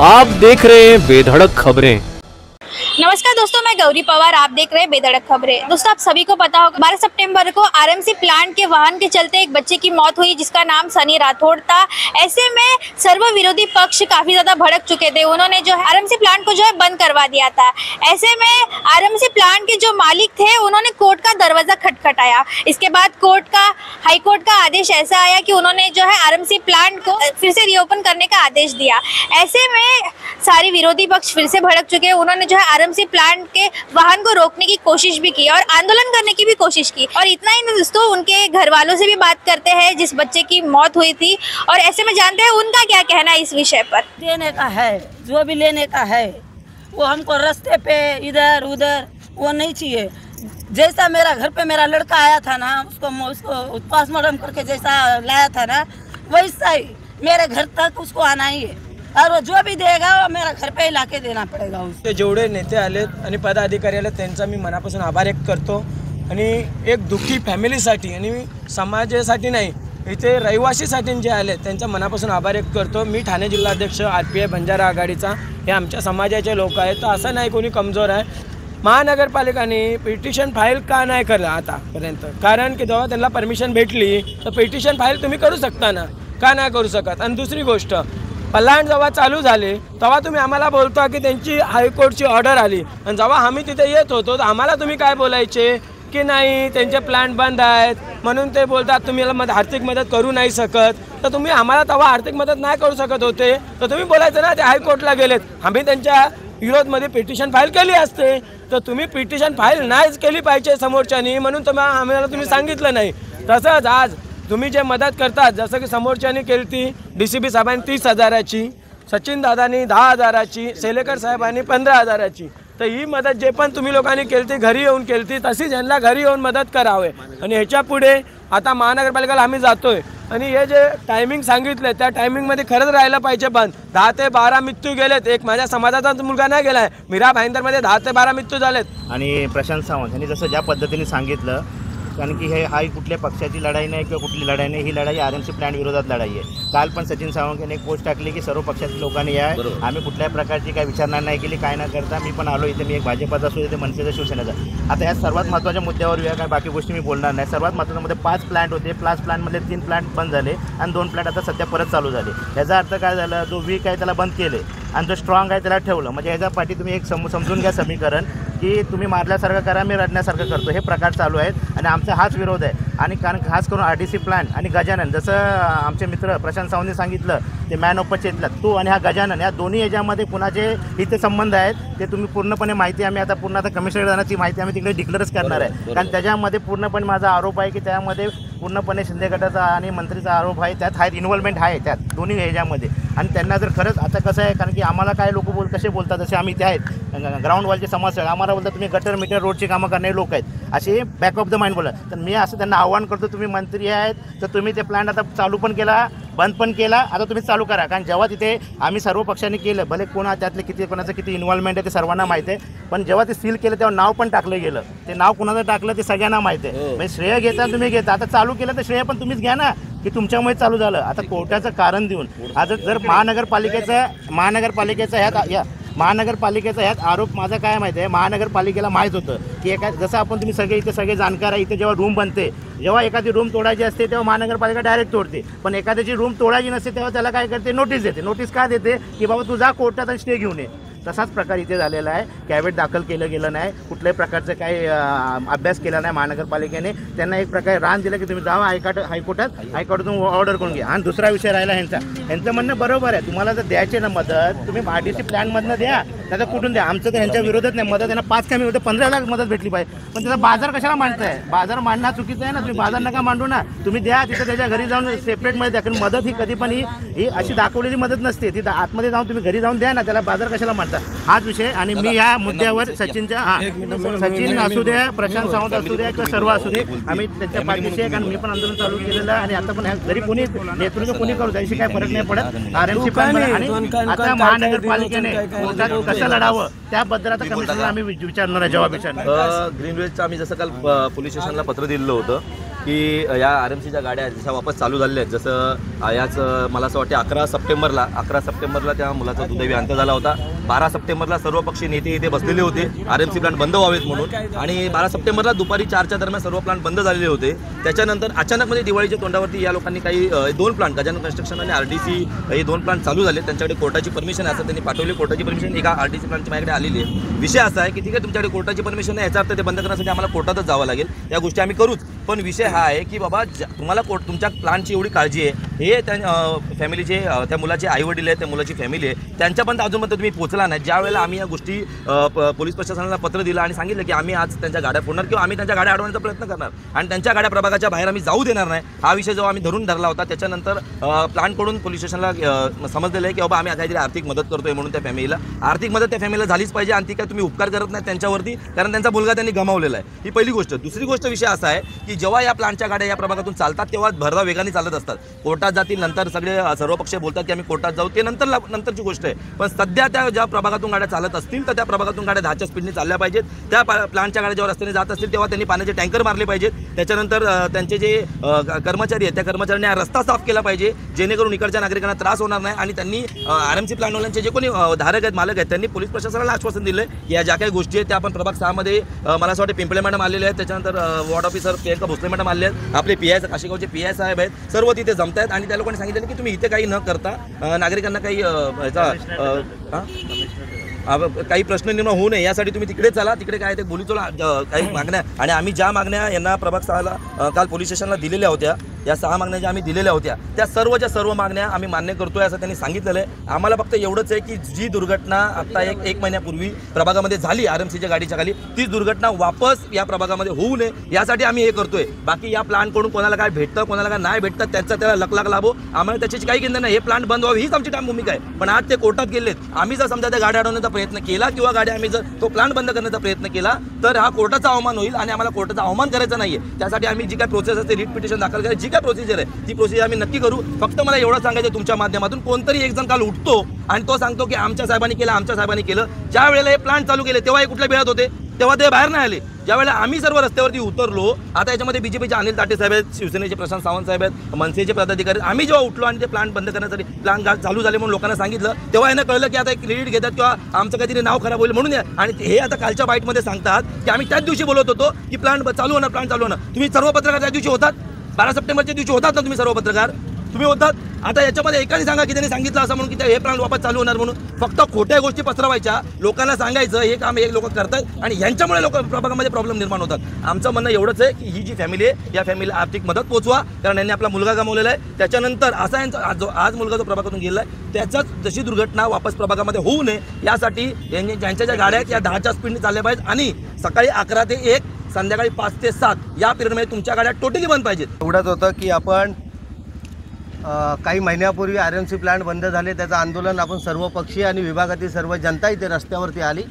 आप देख रहे हैं बेधड़क खबरें। नमस्कार दोस्तों, मैं गौरी पवार, आप देख रहे हैं बेधड़क खबरें। दोस्तों, आप सभी को पता होगा 12 सितंबर को आरएमसी प्लांट के वाहन के चलते एक बच्चे की मौत हुई जिसका नाम सनी राठौड़ था। ऐसे में सर्व विरोधी पक्ष काफी ज्यादा भड़क चुके थे। उन्होंने जो है आरएमसी प्लांट को जो है बंद करवा दिया था। ऐसे में आरएमसी प्लांट के जो मालिक थे उन्होंने कोर्ट का दरवाजा खटखटाया। इसके बाद हाई कोर्ट का आदेश ऐसा आया कि उन्होंने जो है आरएमसी प्लांट को फिर से रीओपन करने का आदेश दिया। ऐसे में सारी विरोधी पक्ष फिर से भड़क चुके हैं। उन्होंने जो है आरएमसी प्लांट के वाहन को रोकने की कोशिश भी की और आंदोलन करने की भी कोशिश की। और इतना ही नहीं दोस्तों, उनके घर वालों से भी बात करते हैं जिस बच्चे की मौत हुई थी, और ऐसे में जानते हैं उनका क्या कहना है इस विषय पर। देने का है, जो भी लेने का है वो हमको रास्ते पे इधर उधर वो नहीं चाहिए। जैसा मेरा घर पे मेरा लड़का आया था ना, उसको पोस्टमार्टम करके जैसा लाया था ना, वैसा ही मेरे घर तक उसको आना ही है। और वो जो भी देगा वो मेरा घर पे लाके देना पड़ेगा उसको। जेवढे नेते आलेत आणि पदाधिकारी आलेत त्यांचा मी मनापासून आभार व्यक्त करतो। आणि एक दुःखी फॅमिलीसाठी आणि समाजासाठी नाही, इथे रहिवासीसाठी जे आले त्यांचा मनापासून आभार व्यक्त करतो। मी ठाणे जिल्हाध्यक्ष RPI बंजारा आघाडीचा, हे आमच्या समाजाचे लोक आहेत। तर असं नाही कोणी कमजोर आहे। महानगरपालिकाने पिटिशन फाईल का नाही केलं आतापर्यंत? कारण की जेव्हा त्यांना परमिशन भेटली तर पिटिशन फाईल तुम्ही करू शकता ना, का नाही करू शकत? आणि दुसरी गोष्ट, प्लांट जेव्हा चालू झाले तेव्हा तुम्ही आम्हाला बोलता की त्यांची हायकोर्टची ऑर्डर आली, आणि जेव्हा आम्ही तिथे येत होतो तर आम्हाला तुम्ही काय बोलायचे की नाही त्यांचे प्लांट बंद आहेत म्हणून ते बोलतात तुम्ही याला आर्थिक मदत करू नाही शकत। तर तुम्ही आम्हाला तेव्हा आर्थिक मदत नाही करू शकत होते तर तुम्ही बोलायचं ना ते हायकोर्टला गेलेत, आम्ही त्यांच्या विरोधमध्ये पिटिशन फाईल केली असते। तर तुम्ही पिटिशन फाईल नाहीच केली पाहिजे समोरच्यानी, म्हणून आम्हाला तुम्ही सांगितलं नाही। तसंच आज तुम्ही जे मदत करतात, जसं की समोरच्यानी केली ती DCP साहेबांनी 30,000ची, सचिन दादांनी 10,000ची, सेलेकर साहेबांनी 15,000ची। तर ही मदत जे पण तुम्ही लोकांनी केली ती घरी येऊन केली ती, तशीच यांना घरी येऊन मदत करावे। आणि ह्याच्या पुढे आता महानगरपालिकेला आम्ही जातोय आणि हे जे टायमिंग सांगितलं त्या टायमिंगमध्ये खरंच राहायला पाहिजे बंद। 10 ते 12 मृत्यू गेलेत। एक माझ्या समाजाचा मुलगा नाही गेलाय, मीरा भाईंदरमध्ये 10 ते 12 मृत्यू झालेत। आणि प्रशांत सावंत यांनी जसं ज्या पद्धतीने सांगितलं, कारण की हा कुठल्या पक्षाची लढाई नाही किंवा कुठली लढाई नाही, ही लढाई आरएमसी प्लांट विरोधात लढाई आहे। काल पण सचिन सावंत यांनी एक पोस्ट टाकली की सर्व पक्षातील लोकांनी या, आम्ही कुठल्याही प्रकारची काही विचारणा नाही केली, काय न करता मी पण आलो इथे। मी एक भाजपाचा असू इथे मनसेचा शिवसेनेचा। आता या सर्वात महत्त्वाच्या मुद्द्यावर येऊया, काय बाकी गोष्टी मी बोलणार नाही। सर्वात महत्त्वामध्ये 5 प्लांट होते, 5 प्लांटमधले 3 प्लांट बंद झाले आणि 2 प्लांट आता सध्या परत चालू झाले। याचा अर्थ काय झालं, जो वीक आहे त्याला बंद केले आणि जो स्ट्रॉंग आहे त्याला ठेवलं। म्हणजे याच्या पाठी तुम्ही एक समजून घ्या समीकरण की तुम्ही मारल्यासारखं करा, मी रडण्यासारखं करतो, हे प्रकार चालू आहेत आणि आमचा हाच विरोध आहे। आणि कारण खास करून RDC प्लांट आणि गजानन, जसं आमचे मित्र प्रशांत सावंतने सांगितलं ते मॅन ऑफ चेतला तो आणि हा गजानन, या दोन्ही याच्यामध्ये कुणाचे हित संबंध आहेत ते तुम्ही पूर्णपणे माहिती, आम्ही आता पूर्ण आता कमिशनर जाण्याची माहिती आम्ही तिकडे डिक्लेअरच करणार आहे। कारण त्याच्यामध्ये पूर्णपणे माझा आरोप आहे की त्यामध्ये पूर्णपणे शिंदे गटाचा आणि मंत्रीचा आरोप आहे, त्यात इन्व्हॉल्वमेंट आहे त्यात दोन्ही ह्याच्यामध्ये। आणि त्यांना जर खरंच आता कसं आहे, कारण की आम्हाला काय लोक कसे बोलतात, जसे आम्ही ते आहेत ग्राउंड वॉलचे समाजसेवक, आम्हाला बोलतात तुम्ही गटर मीटर रोडची कामं करणारे लोक आहेत, असे बॅक ऑफ द माइंड बोलतात। तर मी असं त्यांना आव्हान करतो, तुम्ही मंत्री आहेत तर तुम्ही ते प्लांट आता चालू पण केला, बंद पण केला, आता तुम्ही चालू करा। कारण जेव्हा तिथे आम्ही सर्व पक्षांनी केलं, भले त्यातले कोणाचं किती इन्व्हॉल्वमेंट आहे ते सर्वांना माहिती आहे, पण जेव्हा ते सील केलं तेव्हा नाव पण टाकलं गेलं, ते नाव कुणाचं टाकलं ते सगळ्यांना माहिती आहे। म्हणजे श्रेय घेता तुम्ही घेता, आता चालू केलं तर श्रेय पण तुम्हीच घ्या ना की तुमच्यामुळे चालू झालं। आता कोर्टाचं कारण देऊन आज जर महानगरपालिकेचा ह्यात आरोप माझा काय माहिती आहे, महानगरपालिकेला माहीत होतं की जसं आपण तुम्ही सगळे जाणकार आहे, इथे जेव्हा रूम बनते, जेव्हा एखादी रूम तोडायची असते तेव्हा महानगरपालिका डायरेक्ट तोडते, पण एखाद्याची रूम तोडायची नसते तेव्हा त्याला काय करते, नोटीस देते। नोटीस का देते की बाबा तू जा कोर्टात आणि स्टे घेऊन ये। तसाच प्रकार इथे झालेला आहे, कॅवेट दाखल केलं गेलं नाही, कुठल्याही प्रकारचं काही अभ्यास केला नाही महानगरपालिकेने। त्यांना एक प्रकारे रान दिलं की तुम्ही जावा हायकोर्टातून ऑर्डर करून घ्या। आणि दुसरा विषय राहिला ह्यांचं म्हणणं बरोबर आहे, तुम्हाला जर द्यायचे ना मदत तुम्ही RDC प्लॅनमधनं द्या, त्याचा कुठून द्या, आमचं तर ह्यांच्या विरोधात नाही। मदत त्यांना 5 कमी होते, 15 लाख मदत भेटली पाहिजे, पण त्याचा बाजार कशाला मांडताय? बाजार मांडणं चुकीचं आहे ना, तुम्ही बाजार नका मांडू ना, तुम्ही द्या तिथं त्याच्या घरी जाऊन सेपरेटमध्ये द्या। कारण मदत ही कधी पण ही अशी दाखवलेली मदत नसते, ती आतमध्ये जाऊन तुम्ही घरी जाऊन द्या ना, त्याला बाजार कशाला मांडता, हाच विषय। आणि मी या मुद्द्यावर सचिन असू द्या, प्रशांत सावंत असू द्या किंवा सर्व असू दे, आम्ही त्यांच्या पाठीशी आहे। कारण मी पण आंदोलन चालू केलेलं आहे आणि आता पण जरी कोणी नेतृत्व कोणी करू त्याशी काही फरक नाही पडत। RMC आणि आता महानगरपालिकेने कसं लढावं त्याबद्दल आता कमिशनरला आम्ही विचारणार आहे, जबाब विचारणार। ग्रीनवेजचं आम्ही जसं काल पोलीस स्टेशनला पत्र दिलेलं होतं की या RMCच्या गाड्या जशा वापस चालू झालेल्या आहेत, जसं याच मला असं वाटते 11 सप्टेंबरला त्या मुलाचा दुर्दैवी अंत झाला होता. 12 सप्टेंबरला सर्वपक्षीय नेते इथे बसलेले होते RMC प्लांट बंद व्हावेत म्हणून, आणि 12 सप्टेंबरला दुपारी 4च्या दरम्यान सर्व प्लांट बंद झालेले होते. त्याच्यानंतर अचानकमध्ये दिवाळीच्या तोंडावरती या लोकांनी काही 2 प्लांट गजानन कन्स्ट्रक्शन आणि RDC हे 2 प्लांट चालू झाले. त्यांच्याकडे कोर्टाची परमिशन असं त्यांनी पाठवली. कोर्टाची परमिशन एका RDC प्लांटची माझ्याकडे आलेली आहे. विषय असा आहे की ठीक आहे, तुमच्याकडे कोर्टाची परमिशन आहे, याचा अर्थ ते बंद करण्यासाठी आम्हाला कोर्टातच जावं लागेल. या गोष्टी आम्ही करूच, पण विषय हा आहे की बाबा तुम्हाला तुमच्या प्लांटची एवढी काळजी आहे, हे त्या फॅमिलीचे त्या मुलाचे आईवडील आहेत, त्या मुलाची फॅमिली आहे, त्यांच्यापर्यंत अजूनपर्यंत तुम्ही पोहोचला नाही. ज्या वेळेला आम्ही या गोष्टी पोलीस प्रशासनाला पत्र दिलं आणि सांगितलं की आम्ही आज त्यांच्या गाड्या फोडणार किंवा आम्ही त्यांच्या गाड्या अडवण्याचा प्रयत्न करणार आणि त्यांच्या गाड्या प्रभागाच्या बाहेर आम्ही जाऊ देणार नाही, हा विषय जेव्हा आम्ही धरून धरला होता, त्याच्यानंतर प्लांटकडून पोलीस स्टेशनला समजलेलं आहे की बाबा आम्ही काहीतरी आर्थिक मदत करतोय म्हणून त्या फॅमिलीला आर्थिक मदत त्या फॅमिलीला झालीच पाहिजे, आणि ती काय तुम्ही उपकार करत नाही त्यांच्यावरती, कारण त्यांचा मुलगा त्यांनी गमावलेला आहे. ही पहिली गोष्ट. दुसरी गोष्ट विषय असा आहे की जेव्हा या प्लांटच्या गाड्या या प्रभागातून चालतात तेव्हा भरधाव वेगाने चालत असतात. कोर्टात जातील, नंतर सगळे सर्वपक्षीय बोलतात की आम्ही कोर्टात जाऊ, ते नंतरची गोष्ट आहे. पण सध्या त्या ज्या प्रभागातून गाड्या चालत असतील तर त्या प्रभागातून गाड्या 10च्या स्पीडने चालल्या पाहिजेत. त्या प्लांटच्या गाड्या जेव्हा रस्त्याने जात असतील तेव्हा त्यांनी पाण्याचे टँकर मारले पाहिजेत. त्याच्यानंतर त्यांचे जे कर्मचारी आहेत त्या कर्मचाऱ्यांनी हा रस्ता साफ केला पाहिजे, जेणेकरून इकडच्या नागरिकांना त्रास होणार नाही. आणि त्यांनी RMC प्लांटवाल्यांचे जे कोणी धारक आहेत, मालक आहेत, त्यांनी पोलीस प्रशासनाला आश्वासन दिलं की या ज्या काही गोष्टी आहेत त्या आपण प्रभाग 6 मध्ये मला असं वाटतं पिंपळे मॅडम आलेले आहेत, त्याच्यानंतर ward officer Priyanka Bhosale madam आले आहेत, आपले PI काशीगावचे PI साहेब आहेत, सर्व तिथे जमत आहेत. आणि त्या लोकांनी सांगितलं की तुम्ही इथे काही न करता नागरिकांना काही काही प्रश्न निर्माण होऊ नये यासाठी तुम्ही तिकडे चला, तिकडे काय ते बोलीचोला काही मागण्या, आणि आम्ही ज्या मागण्या यांना प्रभाग 6ला काल पोलीस स्टेशनला दिलेल्या होत्या, या 6 मागण्या ज्या आम्ही दिलेल्या होत्या त्या सर्व मागण्या आम्ही मान्य करतोय असं त्यांनी सांगितलेलं आहे. आम्हाला फक्त एवढंच आहे की जी दुर्घटना आता एक महिन्यापूर्वी प्रभागामध्ये झाली RMCच्या गाडीच्या खाली, तीच दुर्घटना वापस या प्रभागामध्ये होऊ नये यासाठी आम्ही हे करतोय. बाकी या प्लांटकडून कोणाला काय भेटतं, कोणाला काय नाही भेटतं, त्याला लकलाक लाभो, आम्हाला त्याची काही केंद्र नाही. हे प्लांट बंद व्हावे हीच आमची ठाम भूमिका आहे. पण आज ते कोर्टात गेलेत. आम्ही जर समजा त्या गाड्या अडवण्याचा प्रयत्न केला किंवा गाड्या आम्ही जर तो प्लांट बंद करण्याचा प्रयत्न केला तर हा कोर्टाचा अवमान होईल, आणि आम्हाला कोर्टाचा अवमान करायचा नाहीये. त्यासाठी आम्ही जी काय प्रोसेस असते, रिट पिटिशन दाखल करायची जी काय प्रोसिजर आहे ती प्रोसिजर आम्ही नक्की करू. फक्त मला एवढं सांगायचं तुमच्या माध्यमातून, कोणतरी एक जण काल उठतो आणि तो सांगतो की आमच्या साहेबांनी केलं. ज्या वेळेला हे प्लांट चालू केले तेव्हा हे कुठल्या वेळात होते, तेव्हा ते बाहेर नाही आले. ज्यावेळेला आम्ही सर्व रस्त्यावरती उतरलो, आता याच्यामध्ये BJPचे अनिल ताटे साहेब आहेत, शिवसेनेचे प्रशांत सावंत साहेब आहेत, मनसेचे पदाधिकारी, आम्ही जेव्हा उठलो आणि ते प्लांट बंद करण्यासाठी प्लांट चालू झाले म्हणून लोकांना सांगितलं, तेव्हा यांना कळलं की आता एक क्रेडिट घेतात किंवा आमचं काहीतरी नाव खराब होईल म्हणून. आणि हे आता कालच्या बाईटमध्ये सांगतात की आम्ही त्याच दिवशी बोलत होतो की प्लांट चालू होणार. तुम्ही सर्व पत्रकार त्या दिवशी होतात, 12 सप्टेंबरच्या दिवशी होतात ना तुम्ही सर्व पत्रकार, तुम्ही होतात. आता याच्यामध्ये एकाने सांगा की त्यांनी सांगितलं असं म्हणून की हे प्लांट वापस चालू होणार म्हणून. फक्त खोट्या गोष्टी पसरवायच्या, लोकांना सांगायचं हे काम हे लोक करतात आणि यांच्यामुळे लोक प्रभागामध्ये प्रॉब्लेम निर्माण होतात. आमचं म्हणणं एवढंच आहे की ही जी फॅमिली आहे या फॅमिलीला आर्थिक मदत पोचवा, कारण यांनी आपला मुलगा गमावलेला आहे. त्याच्यानंतर असा यांचा आज मुलगा जो प्रभागातून गेला आहे त्याचाच जशी दुर्घटना वापस प्रभागामध्ये होऊ नये यासाठी ज्यांच्या ज्या गाड्या आहेत या 10च्या स्पीडने चालल्या पाहिजेत, आणि सकाळी 11 ते 1, संध्याकाळी 5 ते 7 या पिरियडमध्ये तुमच्या गाड्या टोटली बंद पाहिजेत. एवढंच होतं की आपण काही महिन्यापूर्वी RMC प्लांट बंद झाले, त्याचं आंदोलन आपण सर्व पक्षीय आणि विभागातील सर्व जनता इथे रस्त्यावरती आली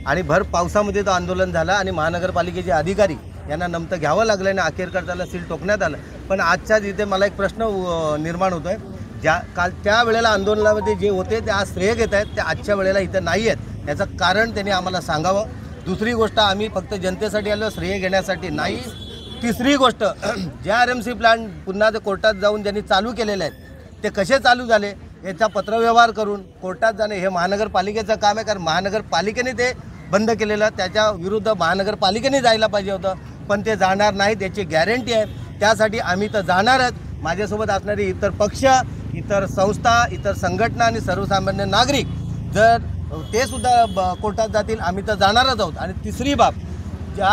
आणि भर पावसामध्ये तो आंदोलन झाला आणि महानगरपालिकेचे अधिकारी यांना नमतं घ्यावं लागलं आणि अखेरकर त्याला सील टोकण्यात आलं. पण आजच्याच इथे मला एक प्रश्न निर्माण होतो आहे, काल त्या वेळेला आंदोलनामध्ये जे होते ते आज श्रेय घेत आहेत, ते आजच्या वेळेला इथं नाही आहेत, याचं कारण त्यांनी आम्हाला सांगावं. दुसरी गोष्ट, आम्ही फक्त जनतेसाठी आलो, श्रेय घेण्यासाठी नाही. तिसरी गोष्ट, ज्या RMC प्लांट पुन्हा ते कोर्टात जाऊन ज्यांनी चालू केलेले आहेत ते कसे चालू झाले याचा पत्रव्यवहार करून कोर्टात जाणे हे महानगरपालिकेचं काम आहे, कारण महानगरपालिकेने ते बंद केलेलं, त्याच्या विरुद्ध महानगरपालिकेने जायला पाहिजे होतं, पण ते जाणार नाही, त्याची गॅरंटी आहे. त्यासाठी आम्ही तर जाणारच. माझ्यासोबत असणारे इतर पक्ष, इतर संस्था, इतर संघटना आणि सर्वसामान्य नागरिक जर ते सुद्धा कोर्टात जातील, आम्ही तर जाणारच आहोत. आणि तिसरी बाब, ज्या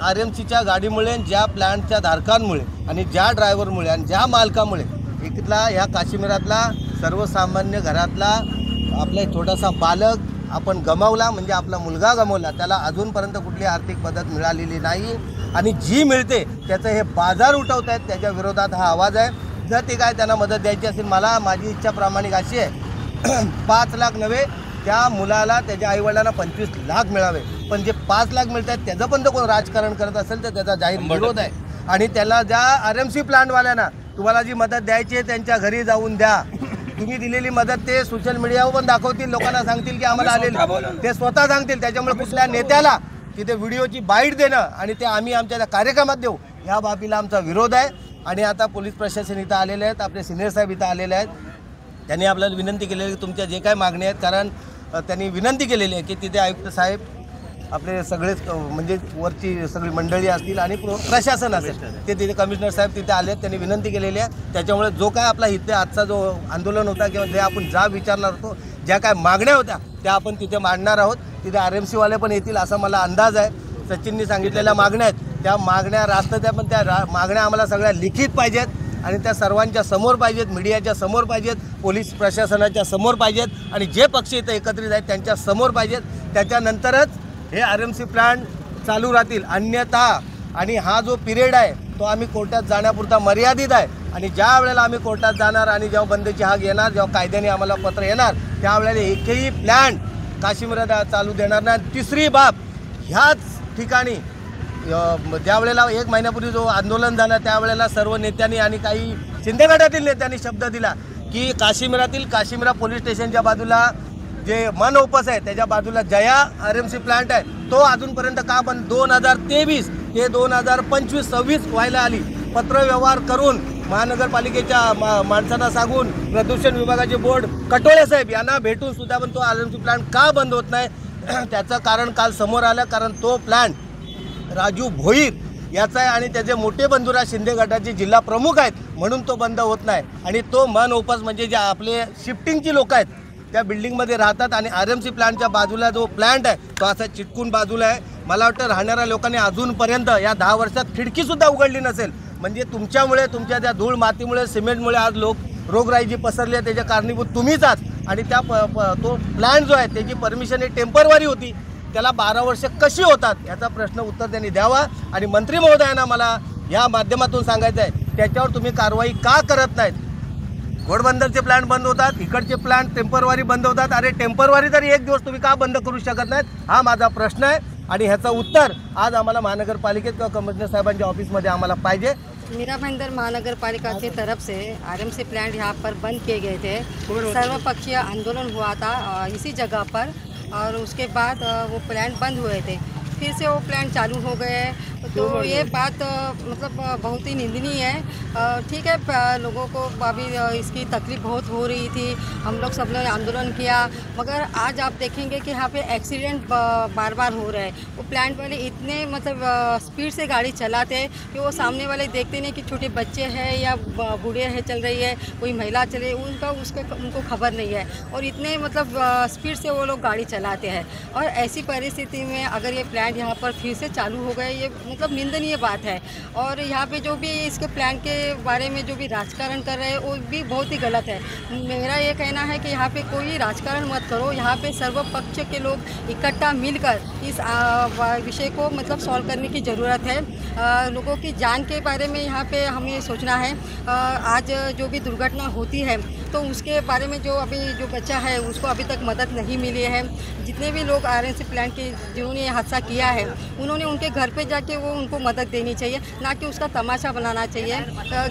RMCच्या गाडीमुळे, ज्या प्लांटच्या धारकांमुळे आणि ज्या ड्रायव्हरमुळे आणि ज्या मालकामुळे इथला ह्या काश्मीरातला सर्वसामान्य घरातला आपला छोटासा बालक आपण गमावला, म्हणजे आपला मुलगा गमावला, त्याला अजूनपर्यंत कुठली आर्थिक मदत मिळालेली नाही. आणि जी मिळते त्याचं हे बाजार उठवत आहेत, त्याच्या विरोधात हा आवाज आहे. जर ते काय त्यांना मदत द्यायची असेल, माझी इच्छा प्रामाणिक अशी आहे 5 लाख नव्हे, त्या मुलाला त्याच्या आईवडिलांना 25 लाख मिळावे. पण जे 5 लाख मिळत आहेत त्याचं पण कोण राजकारण करत असेल तर त्याचा जाहीर विरोध आहे. आणि त्याला ज्या RMC प्लांटवाल्यांना तुम्हाला जी मदत द्यायची आहे त्यांच्या घरी जाऊन द्या. तुम्ही दिलेली मदत ते सोशल मीडियावर पण दाखवतील, लोकांना सांगतील की आम्हाला आलेली, ते स्वतः सांगतील. त्याच्यामुळे कुठल्या नेत्याला तिथे व्हिडिओची बाईट देणं आणि ते आम्ही आमच्या कार्यक्रमात देऊ ह्या बाबीला आमचा विरोध आहे. आणि आता पोलीस प्रशासन इथं आलेले आहेत, आपले सिनियर साहेब इथं आलेले आहेत. त्यांनी आपल्याला विनंती केलेली आहे की तुमच्या जे काय मागण्या आहेत, कारण त्यांनी विनंती केलेली आहे की तिथे आयुक्त साहेब आपले सगळेच म्हणजे वरची सगळी मंडळी असतील आणि प्रशासन असेल ते तिथे कमिशनर साहेब तिथे आले आहेत. त्यांनी विनंती केलेली आहे. त्याच्यामुळे जो काय आपला इथे आजचा जो आंदोलन होता किंवा जे आपण विचारणार होतो, ज्या काय मागण्या होत्या त्या आपण तिथे मांडणार आहोत. तिथे RMC वाले पण येतील असा मला अंदाज आहे. सचिननी सांगितलेल्या मागण्या आहेत त्या मागण्या राष्ट्रत्या, पण त्या मागण्या आम्हाला सगळ्या लिखित पाहिजेत आणि त्या सर्वांच्या समोर पाहिजेत, मीडियाच्या समोर पाहिजेत, पोलीस प्रशासनाच्या समोर पाहिजेत आणि जे पक्ष इथं एकत्रित आहेत त्यांच्या समोर पाहिजेत. त्याच्यानंतरच हे RMC प्लांट चालू राहतील. अन्यथा आणि हा जो पिरियड आहे तो आम्ही कोर्टात जाण्यापुरता मर्यादित आहे. आणि ज्या वेळेला आम्ही कोर्टात जाणार आणि जेव्हा बंदची हाक येणार, जेव्हा कायद्याने आम्हाला पत्र येणार, त्यावेळेला एकही प्लॅन काश्मीरात चालू देणार नाही. तिसरी बाब, ह्याच ठिकाणी ज्या वेळेला 1 महिन्यापूर्वी जो आंदोलन झालं त्यावेळेला सर्व नेत्यांनी आणि काही शिंदे गटातील नेत्यांनी शब्द दिला की काश्मीरा पोलीस स्टेशनच्या बाजूला जे मनओपस आहे त्याच्या बाजूला जया RMC प्लांट आहे तो अजूनपर्यंत का बंद, 2023 ते 2025-26 व्हायला आली. पत्रव्यवहार करून महानगरपालिकेच्या माणसांना सांगून प्रदूषण विभागाचे बोर्ड कटोळे साहेब यांना भेटून सुद्धा पण तो RMC प्लांट का बंद होत नाही त्याचं कारण काल समोर आलं. कारण तो प्लांट राजू भोईर याचा आहे आणि त्याचे मोठे बंधुराज शिंदे गटाचे जिल्हा प्रमुख आहेत म्हणून तो बंद होत नाही. आणि तो मनओपस म्हणजे जे आपले शिफ्टिंगची लोक आहेत त्या बिल्डिंगमध्ये राहतात आणि RMC प्लांटच्या बाजूला जो प्लांट आहे तो असा चिटकून बाजूला आहे. मला वाटतं राहणाऱ्या लोकांनी अजूनपर्यंत या 10 वर्षात खिडकीसुद्धा उघडली नसेल. म्हणजे तुमच्यामुळे, तुमच्या त्या धूळ मातीमुळे, सिमेंटमुळे आज रोगराई जी पसरली आहे त्याच्या कारणीभूत तुम्हीच आहात. आणि त्या तो प्लॅन जो आहे त्याची परमिशन ही टेम्परवारी होती, त्याला 12 वर्ष कशी होतात याचा प्रश्न उत्तर त्यांनी द्यावा. आणि मंत्री महोदयांना मला या माध्यमातून सांगायचं आहे त्याच्यावर तुम्ही कारवाई का करत नाहीत. घोडबंदरचे प्लॅन बंद होतात, इकडचे प्लॅन टेम्परवारी बंद होतात. अरे टेम्परवारी तरी एक दिवस तुम्ही का बंद करू शकत नाहीत, हा माझा प्रश्न आहे. आणि ह्याचं उत्तर आज आम्हाला महानगरपालिकेत किंवा कमिशनर साहेबांच्या ऑफिसमध्ये आम्हाला पाहिजे. मीरा भाईंदर महानगरपालिका की तरफ से RMC प्लांट यहाँ पर बंद किए गए थे. सर्वपक्षीय आंदोलन हुआ था इसी जगह पर और उसके बाद वो प्लांट बंद हुए थे. फिर से वो प्लांट चालू हो गए तो ये बात मतलब बहुत ही निंदनीय है. ठीक है, लोगों को अभी इसकी तकलीफ बहुत हो रही थी, हम लोग सब ने आंदोलन किया, मगर आज आप देखेंगे कि यहाँ पे एक्सीडेंट बार बार हो रहे हैं. वो प्लांट वाले इतने मतलब स्पीड से गाड़ी चलाते कि वो सामने वाले देखते नहीं कि छोटे बच्चे हैं या बूढ़े हैं चल रही है, कोई महिला चले, उनको खबर नहीं है और इतने मतलब स्पीड से वो लोग गाड़ी चलाते हैं. और ऐसी परिस्थिति में अगर ये प्लांट यहाँ पर फिर से चालू हो गए, ये मतलब निंदनीय बात है. और यहाँ पे जो भी इसके प्लान के बारे में जो भी राजकारण कर रहे हैं वो भी बहुत ही गलत है. मेरा ये कहना है कि यहाँ पे कोई राजकारण मत करो, यहाँ पे सर्व पक्ष के लोग इकट्ठा मिलकर इस विषय को मतलब सॉल्व करने की ज़रूरत है. लोगों की जान के बारे में यहाँ पे हमें सोचना है. आज जो भी दुर्घटना होती है तो उसके बारे में जो बच्चा है उसको अभी तक मदद नहीं मिली है. जितने भी लोग RMC प्लांट के जिन्होंने ये हादसा किया है उन्होंने उनके घर पे जाके वो उनको मदद देनी चाहिए, ना कि उसका तमाशा बनाना चाहिए.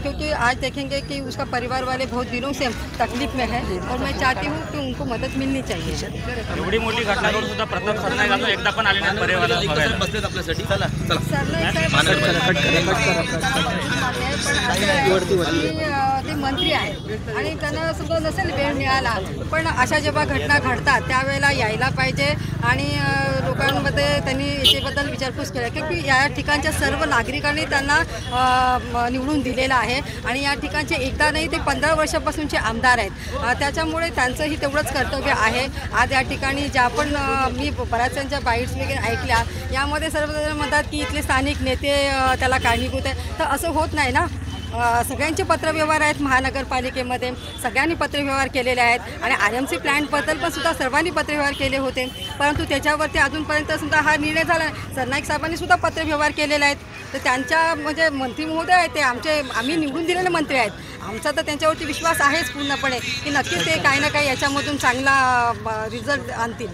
क्योंकि आज देखेंगे कि उसका परिवार वाले बहुत दिनों से तकलीफ में है और मैं चाहती हूँ कि उनको मदद मिलनी चाहिए. एवढी मोठी घटना करून सुद्धा प्रताप सरनाईक अजून एकदा पण आले नाही परिवाराला बसलेत आपल्यासाठी. ते मंत्री आहेत आणि त्यांना सुद्धा नसेल वेळ मिळाला, पण अशा जेव्हा घटना घडतात त्यावेळेला यायला पाहिजे आणि लोकांमध्ये त्यांनी याच्याबद्दल विचारपूस केला. क्योंकि या ठिकाणच्या सर्व नागरिकांनी त्यांना निवडून दिलेलं आहे आणि या ठिकाणचे एकदा नाही ते 15 वर्षापासूनचे आमदार आहेत. त्याच्यामुळे त्यांचंही तेवढंच कर्तव्य आहे. आज या ठिकाणी ज्या पण मी बऱ्याचशा बाईट्स वगैरे ऐकल्या यामध्ये सर्वजण म्हणतात की इथले स्थानिक नेते त्याला कारणीभूत आहे. तर असं होत नाही ना. सगळ्यांचे पत्रव्यवहार आहेत महानगरपालिकेमध्ये, सगळ्यांनी पत्रव्यवहार केलेले आहेत आणि RMC प्लॅन्टबद्दल पण सुद्धा सर्वांनी पत्रव्यवहार केले होते, परंतु त्याच्यावरती अजूनपर्यंत सुद्धा हा निर्णय झाला. सरनाईक साहेबांनी सुद्धा पत्रव्यवहार केलेले आहेत. तर त्यांच्या म्हणजे मंत्री महोदय आहेत ते आम्ही निवडून दिलेले मंत्री आहेत. आमचा तर त्यांच्यावरती विश्वास आहेच पूर्णपणे की नक्कीच ते काही ना काही याच्यामधून चांगला रिझल्ट आणतील.